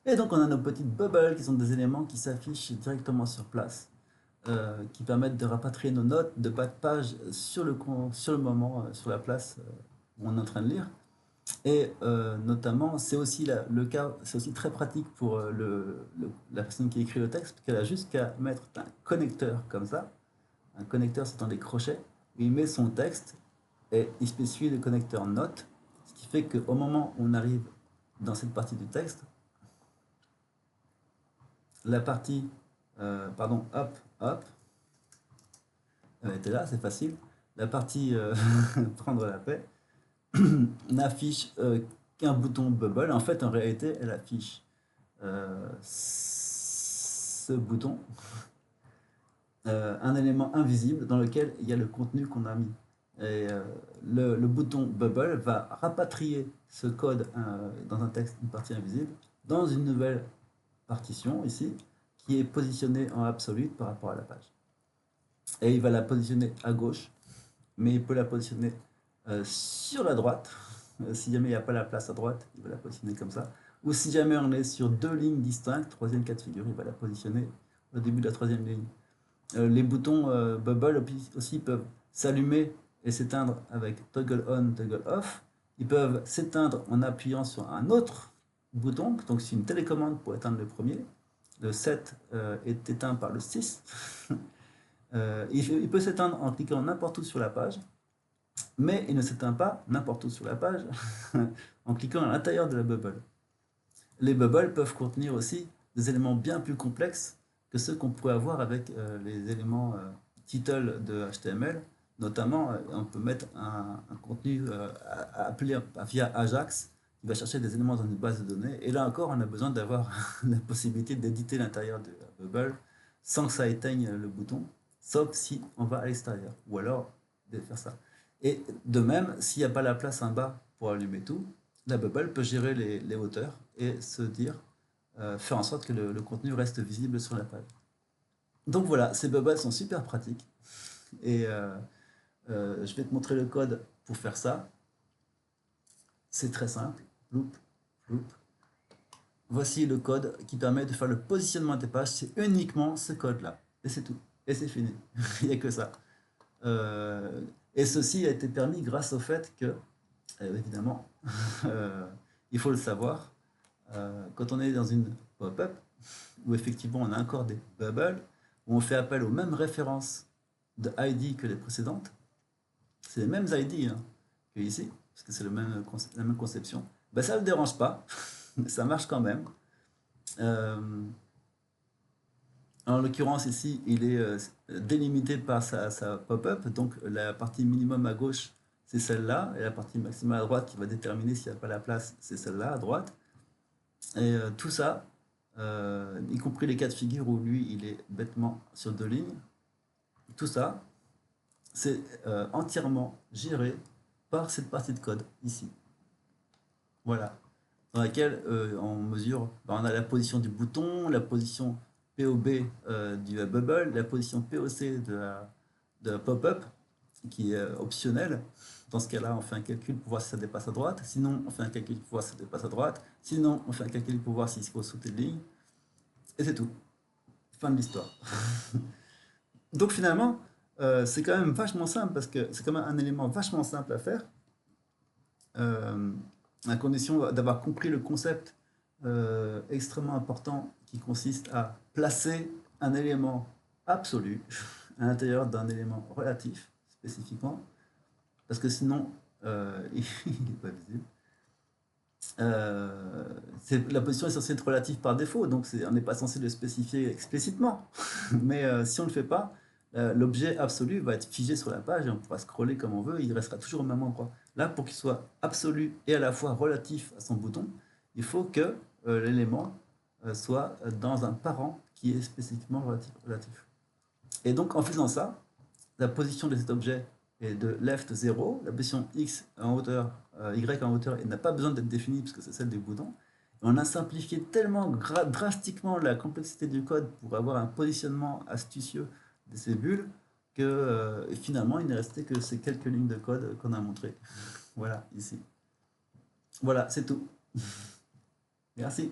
Et donc on a nos petites bubbles qui sont des éléments qui s'affichent directement sur place, qui permettent de rapatrier nos notes de bas de page sur le moment, sur la place où on est en train de lire. Et notamment, c'est aussi le cas, c'est aussi très pratique pour la personne qui écrit le texte, qu'elle a juste qu'à mettre un connecteur comme ça. Un connecteur, c'est dans les crochets, où il met son texte et il spécifie le connecteur note, ce qui fait qu'au moment où on arrive dans cette partie du texte, la partie, pardon, hop, hop, elle était là, c'est facile. La partie prendre la paix n'affiche qu'un bouton bubble. En fait, en réalité, elle affiche ce bouton, un élément invisible dans lequel il y a le contenu qu'on a mis. Et le bouton bubble va rapatrier ce code dans un texte, une partie invisible, dans une nouvelle partition ici, qui est positionnée en absolute par rapport à la page. Et il va la positionner à gauche, mais il peut la positionner sur la droite. Si jamais il n'y a pas la place à droite, il va la positionner comme ça. Ou si jamais on est sur deux lignes distinctes, troisième cas de figure, il va la positionner au début de la troisième ligne. Les boutons bubble aussi peuvent s'allumer et s'éteindre avec toggle on, toggle off. Ils peuvent s'éteindre en appuyant sur un autre bouton. Donc c'est une télécommande pour éteindre le premier. Le 7 est éteint par le 6. Il peut s'éteindre en cliquant n'importe où sur la page, mais il ne s'éteint pas n'importe où sur la page en cliquant à l'intérieur de la bubble. Les bubbles peuvent contenir aussi des éléments bien plus complexes que ceux qu'on pourrait avoir avec les éléments title de HTML. Notamment, on peut mettre un contenu appelé via Ajax qui va chercher des éléments dans une base de données. Et là encore, on a besoin d'avoir la possibilité d'éditer l'intérieur de la bubble sans que ça éteigne le bouton, sauf si on va à l'extérieur, ou alors de faire ça. Et de même, s'il n'y a pas la place en bas pour allumer tout, la bubble peut gérer les hauteurs et se dire, faire en sorte que le contenu reste visible sur la page. Donc voilà, ces bubbles sont super pratiques. Et je vais te montrer le code pour faire ça. C'est très simple. Loop, loop. Voici le code qui permet de faire le positionnement des pages. C'est uniquement ce code-là. Et c'est tout. Et c'est fini. Il n'y a que ça. Et ceci a été permis grâce au fait que, évidemment, il faut le savoir, quand on est dans une pop-up, où effectivement on a encore des bubbles, où on fait appel aux mêmes références de ID que les précédentes, c'est les mêmes ID hein, que ici, parce que c'est la même conception, ben, ça ne le dérange pas, ça marche quand même. En l'occurrence ici, il est délimité par sa pop-up, donc la partie minimum à gauche, c'est celle-là, et la partie maximale à droite qui va déterminer s'il n'y a pas la place, c'est celle-là à droite. Et tout ça, y compris les cas de figure où lui, il est bêtement sur deux lignes, tout ça, c'est entièrement géré par cette partie de code ici. Voilà. Dans laquelle on mesure, ben, on a la position du bouton, la position POB du bubble, la position POC de la pop-up, qui est optionnelle. Dans ce cas-là, on fait un calcul pour voir si ça dépasse à droite. Sinon, on fait un calcul pour voir si ça dépasse à droite. Sinon, on fait un calcul pour voir s'il faut sauter de ligne. Et c'est tout. Fin de l'histoire. Donc finalement, c'est quand même vachement simple parce que c'est quand même un élément vachement simple à faire, euh, à condition d'avoir compris le concept extrêmement important qui consiste à placer un élément absolu à l'intérieur d'un élément relatif, spécifiquement, parce que sinon, il n'est pas visible. La position est censée être relative par défaut, donc on n'est pas censé le spécifier explicitement. Mais si on ne le fait pas, l'objet absolu va être figé sur la page et on pourra scroller comme on veut, il restera toujours au même endroit. Là, pour qu'il soit absolu et à la fois relatif à son bouton, il faut que l'élément soit dans un parent qui est spécifiquement relatif. Et donc en faisant ça, la position de cet objet est de left 0, la position x en hauteur, y en hauteur, elle n'a pas besoin d'être définie puisque c'est celle du bouton. Et on a simplifié tellement drastiquement la complexité du code pour avoir un positionnement astucieux de ces bulles que finalement il n'est resté que ces quelques lignes de code qu'on a montrées. Voilà, ici. Voilà, c'est tout. Merci.